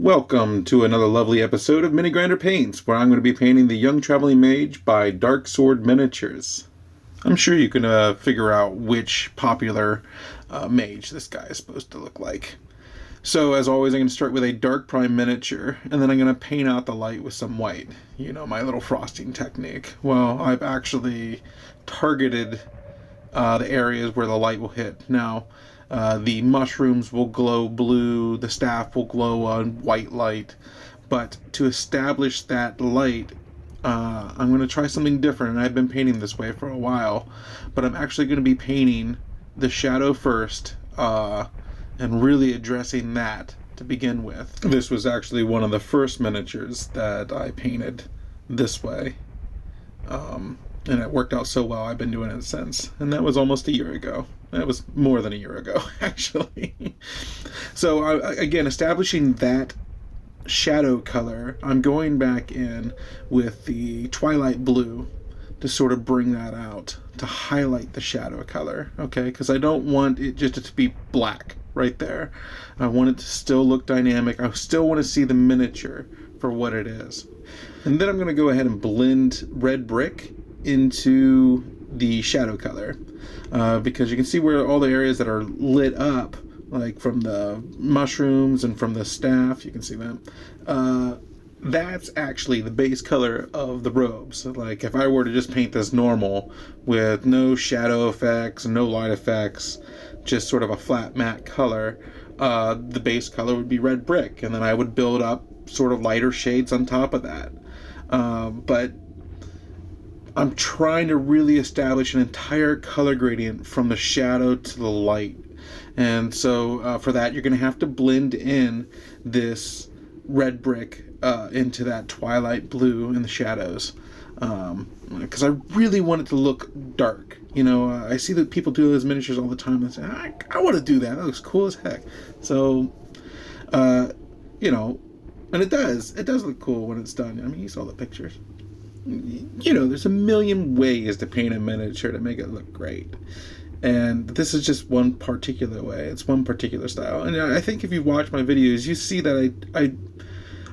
Welcome to another lovely episode of MiniGrinder Paints, where I'm going to be painting the Young Traveling Mage by Dark Sword Miniatures. I'm sure you can figure out which popular mage this guy is supposed to look like. So as always, I'm going to start with a dark prime miniature, and then I'm going to paint out the light with some white. You know, my little frosting technique. Well, I've actually targeted the areas where the light will hit. Now, the mushrooms will glow blue, the staff will glow on white light, but to establish that light, I'm going to try something different, and I've been painting this way for a while, but I'm actually going to be painting the shadow first, and really addressing that to begin with. This was actually one of the first miniatures that I painted this way, and it worked out so well. I've been doing it since, and that was almost a year ago. That was more than a year ago, actually. So again, establishing that shadow color, I'm going back in with the twilight blue to sort of bring that out, to highlight the shadow color, okay? Because I don't want it just to be black right there. I want it to still look dynamic. I still want to see the miniature for what it is. And then I'm going to go ahead and blend red brick into the shadow color, because you can see where all the areas that are lit up, like from the mushrooms and from the staff, you can see that. That's actually the base color of the robes. So like if I were to just paint this normal with no shadow effects, no light effects, just sort of a flat matte color, the base color would be red brick, and then I would build up sort of lighter shades on top of that. But I'm trying to really establish an entire color gradient from the shadow to the light. And so for that, you're going to have to blend in this red brick into that twilight blue in the shadows. Because I really want it to look dark. You know, I see that people do those miniatures all the time and say, I want to do that. That looks cool as heck. So, you know, and it does look cool when it's done. I mean, you saw the pictures. You know, there's a million ways to paint a miniature to make it look great, and this is just one particular way. It's one particular style, and I think if you watch my videos, you see that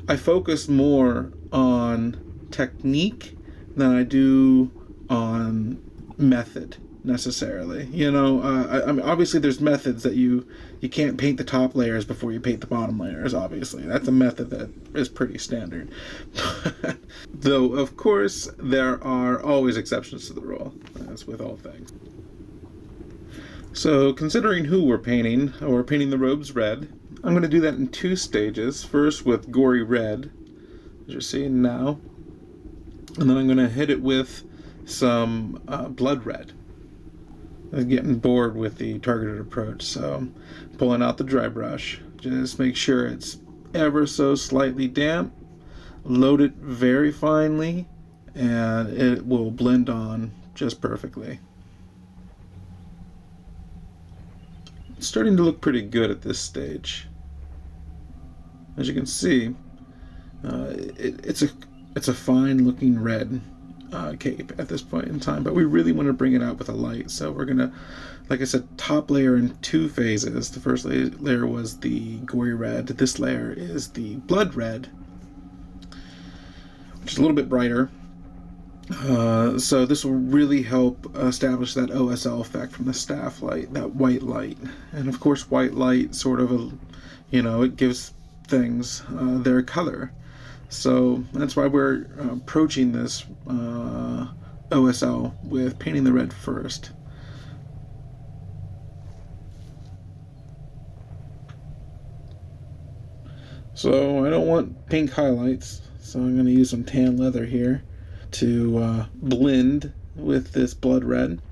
I focus more on technique than I do on method necessarily. You know, I mean, obviously there's methods that you can't paint the top layers before you paint the bottom layers. Obviously, that's a method that is pretty standard. Though, of course, there are always exceptions to the rule, as with all things. So, considering who we're painting the robes red, I'm going to do that in two stages. First with gory red, as you're seeing now, and then I'm going to hit it with some blood red. I'm getting bored with the targeted approach, so pulling out the dry brush. Just make sure it's ever so slightly damp. Load it very finely, and it will blend on just perfectly. It's starting to look pretty good at this stage. As you can see, it's a fine looking red cape at this point in time, but we really want to bring it out with a light, so we're gonna, like I said, top layer in two phases. The first layer was the gory red. This layer is the blood red, which is a little bit brighter. So this will really help establish that OSL effect from the staff light, that white light. And of course, white light sort of, you know, it gives things their color. So that's why we're approaching this OSL with painting the red first. So I don't want pink highlights, so I'm going to use some tan leather here to blend with this blood red.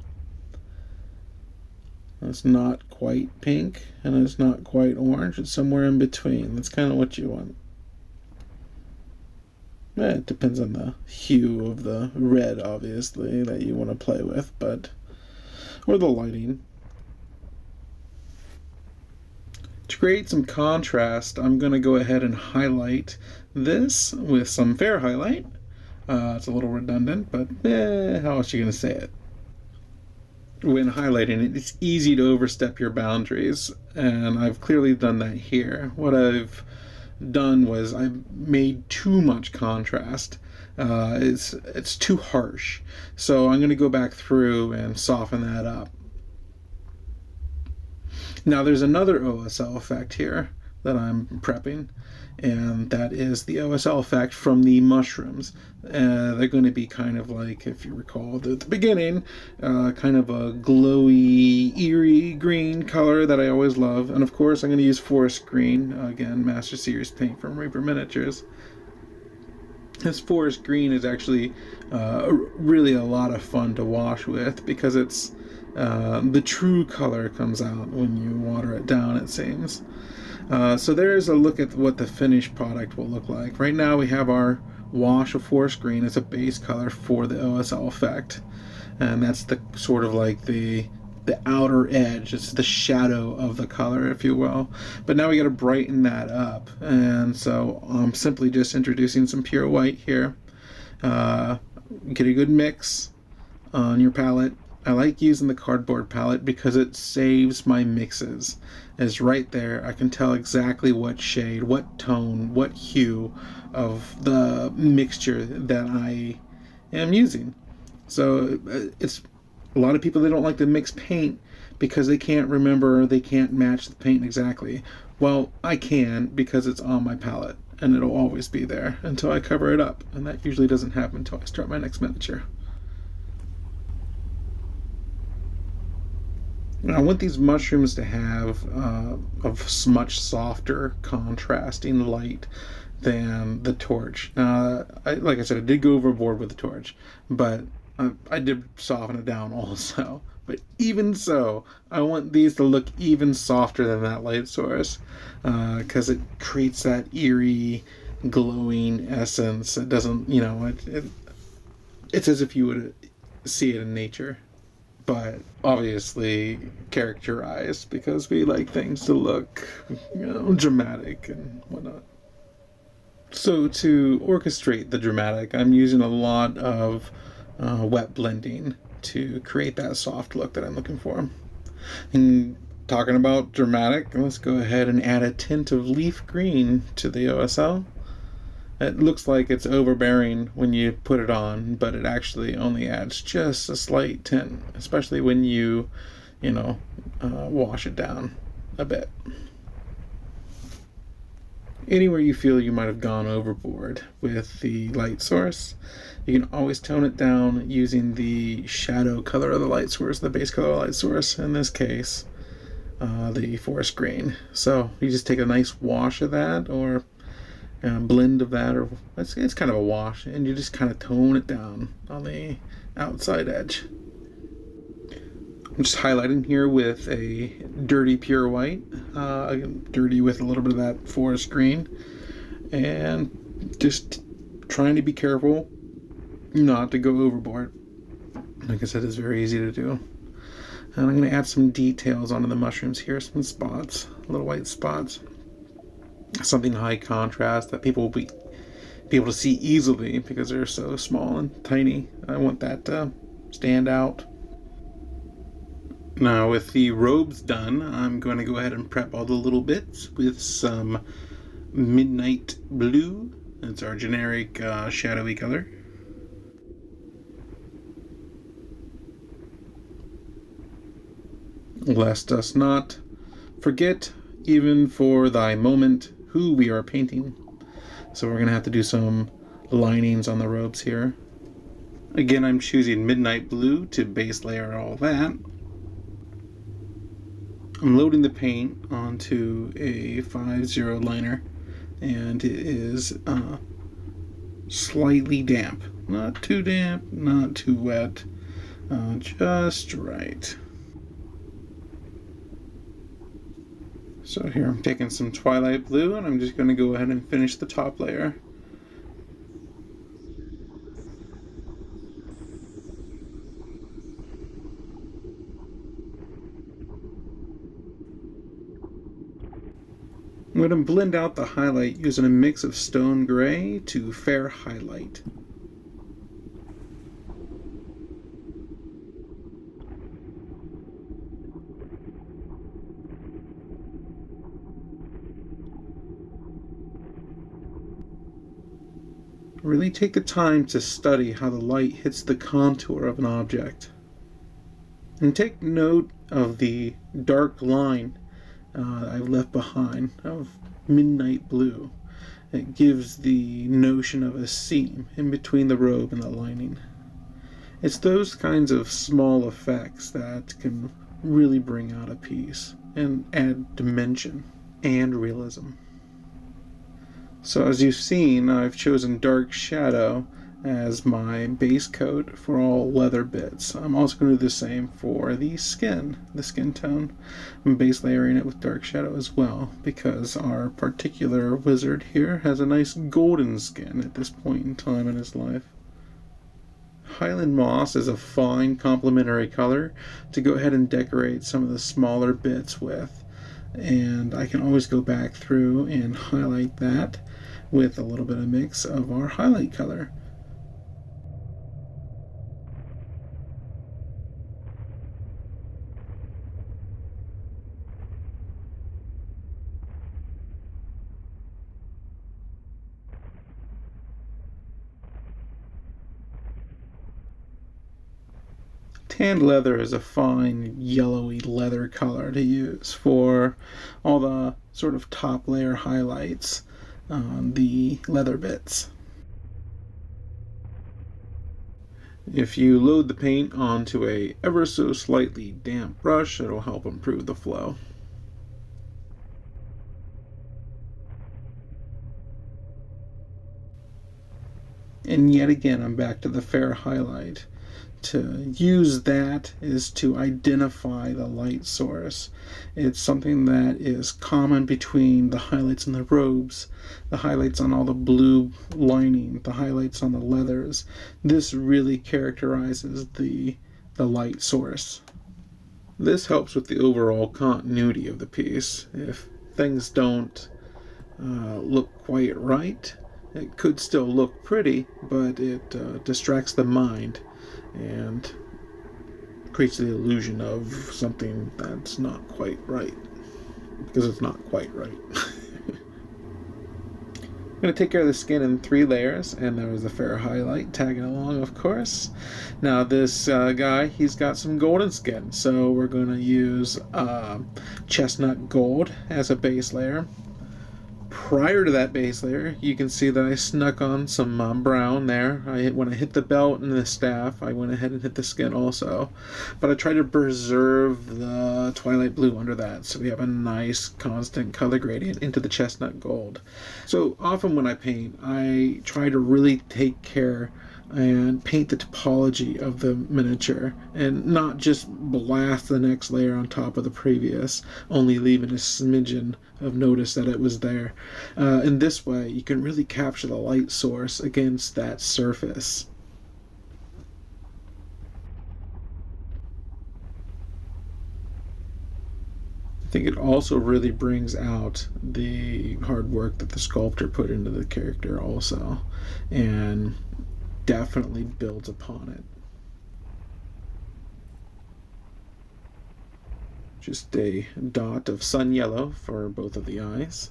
It's not quite pink and it's not quite orange. It's somewhere in between. That's kind of what you want. It depends on the hue of the red, obviously, that you want to play with, but or the lighting. To create some contrast, I'm going to go ahead and highlight this with some fair highlight. It's a little redundant, but how else are you going to say it? When highlighting it, it's easy to overstep your boundaries, and I've clearly done that here. What I've done was I made too much contrast. It's too harsh. So I'm going to go back through and soften that up. Now there's another OSL effect here that I'm prepping, and that is the OSL effect from the mushrooms. They're going to be kind of like, if you recall at the beginning, kind of a glowy, eerie green color that I always love. And of course I'm going to use forest green, again, Master Series paint from Reaper Miniatures. This forest green is actually really a lot of fun to wash with, because it's the true color comes out when you water it down, it seems. So there's a look at what the finished product will look like. Right now we have our wash of forest green as a base color for the OSL effect, and that's the sort of like the outer edge. It's the shadow of the color, if you will. But now we got to brighten that up, and so I'm simply just introducing some pure white here. Get a good mix on your palette. I like using the cardboard palette because it saves my mixes. It's right there. I can tell exactly what shade, what tone, what hue of the mixture that I am using. So it's a lot of people, they don't like to mix paint because they can't remember, they can't match the paint exactly. Well, I can, because it's on my palette, and it'll always be there until I cover it up, and that usually doesn't happen until I start my next miniature. I want these mushrooms to have a much softer contrasting light than the torch. Like I said, I did go overboard with the torch, but I did soften it down also. But even so, I want these to look even softer than that light source, because it creates that eerie, glowing essence. It doesn't, you know, it's as if you would see it in nature, but obviously characterized, because we like things to look, you know, dramatic and whatnot. So to orchestrate the dramatic, I'm using a lot of wet blending to create that soft look that I'm looking for. And talking about dramatic, let's go ahead and add a tint of leaf green to the OSL. It looks like it's overbearing when you put it on, but it actually only adds just a slight tint, especially when you wash it down a bit. Anywhere you feel you might have gone overboard with the light source, you can always tone it down using the shadow color of the light source, the base color of the light source, in this case, the forest green. So you just take a nice wash of that, or blend of that, or it's kind of a wash, and you just kind of tone it down on the outside edge. I'm just highlighting here with a dirty pure white, dirty with a little bit of that forest green, and just trying to be careful not to go overboard. Like I said, it's very easy to do. And I'm going to add some details onto the mushrooms here, some spots, little white spots, something high contrast that people will be able to see easily because they're so small and tiny. I want that to stand out. Now with the robes done, I'm going to go ahead and prep all the little bits with some midnight blue. It's our generic shadowy color. Lest us not forget, even for thy moment, who we are painting. So we're going to have to do some linings on the robes here. Again, I'm choosing midnight blue to base layer all that. I'm loading the paint onto a 5-0 liner, and it is slightly damp. Not too damp, not too wet, just right. So here I'm taking some twilight blue, and I'm just going to go ahead and finish the top layer. I'm going to blend out the highlight using a mix of stone gray to fair highlight. Really take the time to study how the light hits the contour of an object. And take note of the dark line I've left behind of midnight blue. It gives the notion of a seam in between the robe and the lining. It's those kinds of small effects that can really bring out a piece and add dimension and realism. So as you've seen, I've chosen dark shadow as my base coat for all leather bits. I'm also going to do the same for the skin tone. I'm base layering it with dark shadow as well, because our particular wizard here has a nice golden skin at this point in time in his life. Highland moss is a fine complementary color to go ahead and decorate some of the smaller bits with, and I can always go back through and highlight that with a little bit of mix of our highlight color. Tanned leather is a fine yellowy leather color to use for all the sort of top layer highlights on the leather bits. If you load the paint onto a ever so slightly damp brush, it'll help improve the flow. And yet again, I'm back to the fair highlight. To use that is to identify the light source. It's something that is common between the highlights on the robes, the highlights on all the blue lining, the highlights on the leathers. This really characterizes the light source. This helps with the overall continuity of the piece. If things don't look quite right, it could still look pretty, but it distracts the mind and creates the illusion of something that's not quite right, because it's not quite right. I'm going to take care of the skin in 3 layers, and there was a fair highlight tagging along, of course. Now this guy, he's got some golden skin, so we're going to use chestnut gold as a base layer. Prior to that base layer, you can see that I snuck on some brown there. When I hit the belt and the staff, I went ahead and hit the skin also. But I tried to preserve the twilight blue under that, so we have a nice constant color gradient into the chestnut gold. So often when I paint, I try to really take care and paint the topology of the miniature and not just blast the next layer on top of the previous, only leaving a smidgen of notice that it was there. In this way, you can really capture the light source against that surface. I think it also really brings out the hard work that the sculptor put into the character also, and definitely builds upon it. Just a dot of sun yellow for both of the eyes.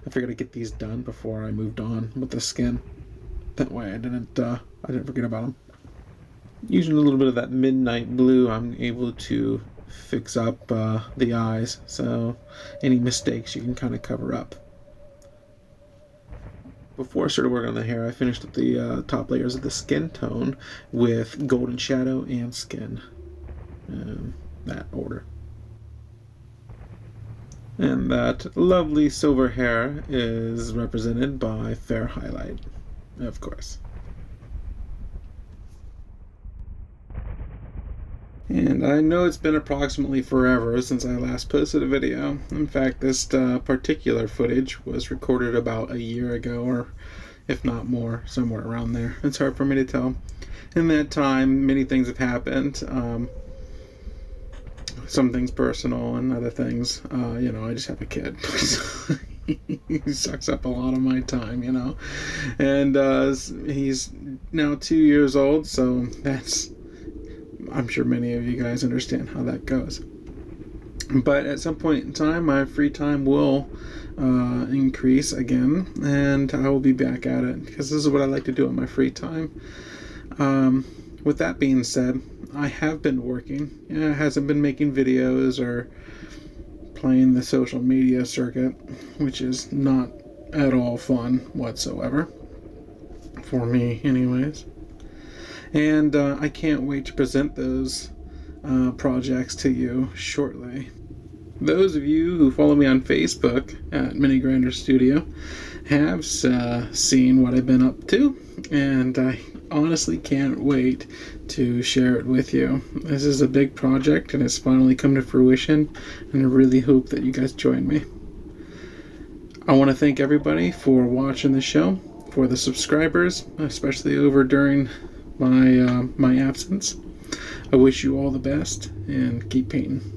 I figured I'd get these done before I moved on with the skin. That way I didn't forget about them. Using a little bit of that midnight blue, I'm able to fix up the eyes, so any mistakes you can kind of cover up. Before I started working on the hair, I finished up the top layers of the skin tone with golden shadow and skin, in that order. And that lovely silver hair is represented by fair highlight, of course. And I know it's been approximately forever since I last posted a video. In fact, this particular footage was recorded about a year ago, or if not more, somewhere around there. It's hard for me to tell. In that time, many things have happened. Some things personal and other things. I just have a kid. He sucks up a lot of my time, And he's now 2 years old, so I'm sure many of you guys understand how that goes. But at some point in time, my free time will increase again, and I will be back at it, because this is what I like to do in my free time. With that being said, I have been working. Yeah, it hasn't been making videos or playing the social media circuit, which is not at all fun whatsoever. For me, anyways. And I can't wait to present those projects to you shortly. Those of you who follow me on Facebook at MiniGrinder Studio have seen what I've been up to, and I honestly can't wait to share it with you. This is a big project, and it's finally come to fruition, and I really hope that you guys join me. I want to thank everybody for watching the show, for the subscribers, especially over during my absence. I wish you all the best, and keep painting.